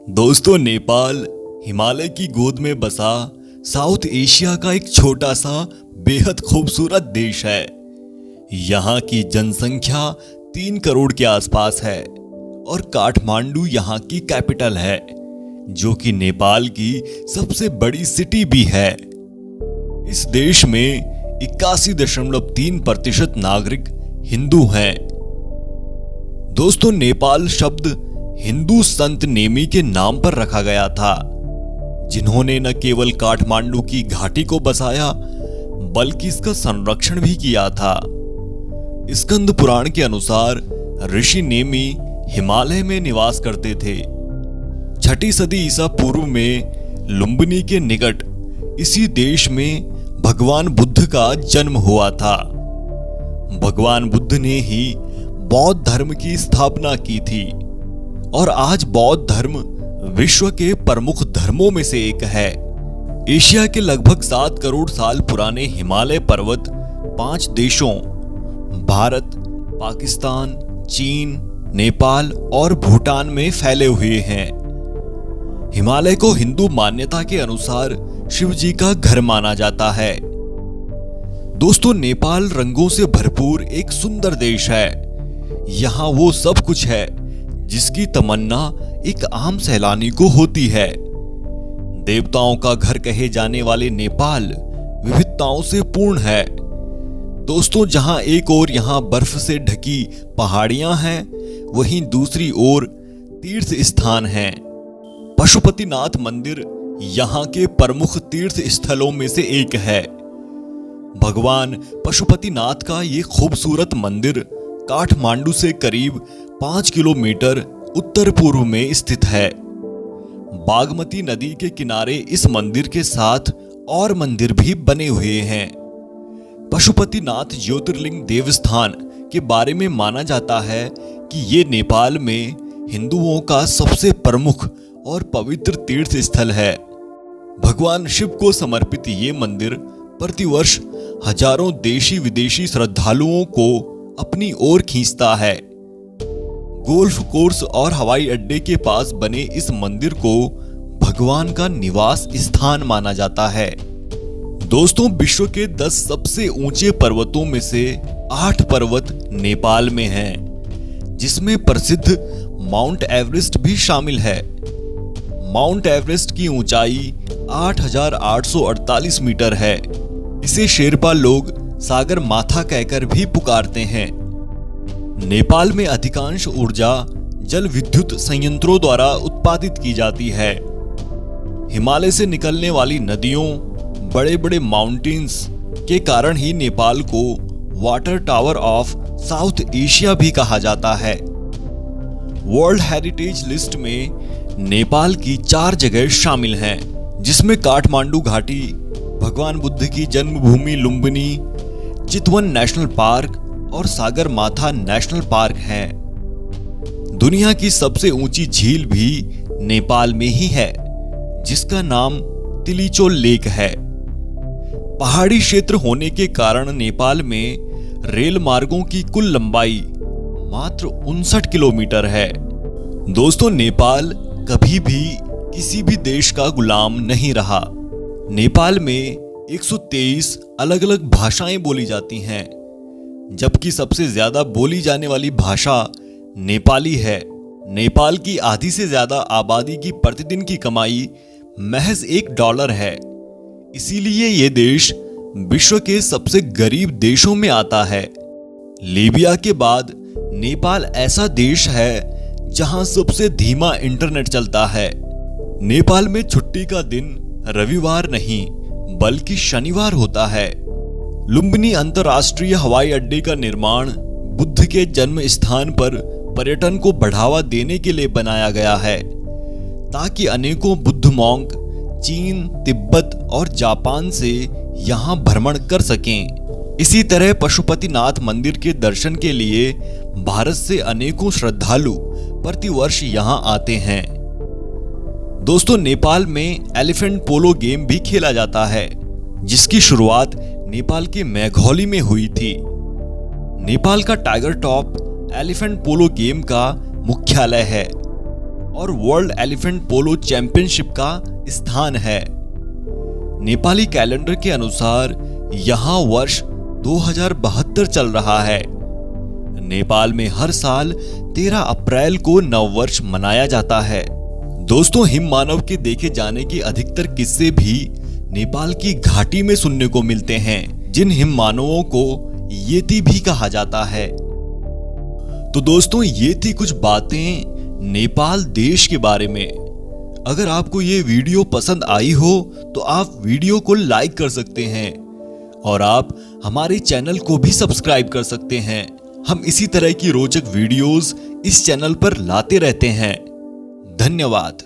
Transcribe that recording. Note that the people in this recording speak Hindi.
दोस्तों, नेपाल हिमालय की गोद में बसा साउथ एशिया का एक छोटा सा बेहद खूबसूरत देश है। यहाँ की जनसंख्या 3 करोड़ के आसपास है और काठमांडू यहाँ की कैपिटल है, जो कि नेपाल की सबसे बड़ी सिटी भी है। इस देश में 81.3% नागरिक हिंदू हैं। दोस्तों, नेपाल शब्द हिंदू संत नेमी के नाम पर रखा गया था, जिन्होंने न केवल काठमांडू की घाटी को बसाया बल्कि इसका संरक्षण भी किया था। स्कंद पुराण के अनुसार ऋषि नेमी हिमालय में निवास करते थे। 6ठी सदी ईसा पूर्व में लुम्बिनी के निकट इसी देश में भगवान बुद्ध का जन्म हुआ था। भगवान बुद्ध ने ही बौद्ध धर्म की स्थापना की थी और आज बौद्ध धर्म विश्व के प्रमुख धर्मों में से एक है। एशिया के लगभग 7 करोड़ साल पुराने हिमालय पर्वत 5 देशों भारत, पाकिस्तान, चीन, नेपाल और भूटान में फैले हुए हैं। हिमालय को हिंदू मान्यता के अनुसार शिव जी का घर माना जाता है। दोस्तों, नेपाल रंगों से भरपूर एक सुंदर देश है। यहाँ वो सब कुछ है जिसकी तमन्ना एक आम सैलानी को होती है। देवताओं का घर कहे जाने वाले नेपाल विविधताओं से पूर्ण है। दोस्तों, जहां एक ओर यहां बर्फ से ढकी पहाड़ियां हैं, वहीं दूसरी ओर तीर्थ स्थान हैं। पशुपतिनाथ मंदिर यहां के प्रमुख तीर्थ स्थलों में से एक है। भगवान पशुपतिनाथ का ये खूबसूरत मंदिर काठमांडू से करीब 5 किलोमीटर उत्तर पूर्व में स्थित है। बागमती नदी के किनारे इस मंदिर के साथ और मंदिर भी बने हुए हैं। पशुपतिनाथ ज्योतिर्लिंग देवस्थान के बारे में माना जाता है कि ये नेपाल में हिंदुओं का सबसे प्रमुख और पवित्र तीर्थ स्थल है। भगवान शिव को समर्पित ये मंदिर प्रतिवर्ष हजारों देशी विदेशी श्रद्धालुओं को अपनी ओर खींचता है। गोल्फ कोर्स और हवाई अड्डे के पास बने इस मंदिर को भगवान का निवास स्थान माना जाता है। दोस्तों, विश्व के 10 सबसे ऊंचे पर्वतों में से 8 पर्वत नेपाल में हैं, जिसमें प्रसिद्ध माउंट एवरेस्ट भी शामिल है। माउंट एवरेस्ट की ऊंचाई 8,848 मीटर है। इसे शेरपा लोग सागर माथा कहकर भी पुकारते हैं। नेपाल में अधिकांश ऊर्जा जल विद्युत संयंत्रों द्वारा उत्पादित की जाती है। हिमालय से निकलने वाली नदियों, बड़े बड़े माउंटेन्स के कारण ही नेपाल को water tower of south Asia भी कहा जाता है। वर्ल्ड हेरिटेज लिस्ट में नेपाल की 4 जगह शामिल हैं, जिसमें काठमांडू घाटी, भगवान बुद्ध की जन्मभूमि लुम्बिनी, चितवन नेशनल पार्क और सागर माथा नेशनल पार्क हैं। दुनिया की सबसे ऊंची झील भी नेपाल में ही है, जिसका नाम तिलिचो लेक है। पहाड़ी क्षेत्र होने के कारण नेपाल में रेल मार्गों की कुल लंबाई मात्र 59 किलोमीटर है। दोस्तों, नेपाल कभी भी किसी भी देश का गुलाम नहीं रहा। नेपाल में 123 अलग अलग भाषाएं बोली जाती हैं, जबकि सबसे ज्यादा बोली जाने वाली भाषा नेपाली है। नेपाल की आधी से ज्यादा आबादी की प्रतिदिन की कमाई महज $1 है। इसीलिए ये देश विश्व के सबसे गरीब देशों में आता है। लीबिया के बाद नेपाल ऐसा देश है जहां सबसे धीमा इंटरनेट चलता है। नेपाल में छुट्टी का दिन रविवार नहीं बल्कि शनिवार होता है। लुम्बिनी अंतरराष्ट्रीय हवाई अड्डे का निर्माण बुद्ध के जन्म स्थान पर पर्यटन को बढ़ावा देने के लिए बनाया गया है, ताकि अनेकों बुद्ध मॉन्क चीन, तिब्बत और जापान से यहाँ भ्रमण कर सकें। इसी तरह पशुपतिनाथ मंदिर के दर्शन के लिए भारत से अनेकों श्रद्धालु प्रतिवर्ष यहाँ आते हैं। दोस्तों, नेपाल में एलिफेंट पोलो गेम भी खेला जाता है, जिसकी शुरुआत नेपाल के मैघौली में हुई थी। नेपाल का टाइगर टॉप एलिफेंट पोलो गेम का मुख्यालय है और वर्ल्ड एलिफेंट पोलो चैंपियनशिप का स्थान है। नेपाली कैलेंडर के अनुसार यहाँ वर्ष 2072 चल रहा है। नेपाल में हर साल 13 अप्रैल को नववर्ष मनाया जाता है। दोस्तों, हिम मानव के देखे जाने के अधिकतर किस्से भी नेपाल की घाटी में सुनने को मिलते हैं, जिन हिम मानवों को येती भी कहा जाता है। तो दोस्तों, ये थी कुछ बातें नेपाल देश के बारे में। अगर आपको ये वीडियो पसंद आई हो तो आप वीडियो को लाइक कर सकते हैं और आप हमारे चैनल को भी सब्सक्राइब कर सकते हैं। हम इसी तरह की रोचक वीडियोस इस चैनल पर लाते रहते हैं। धन्यवाद।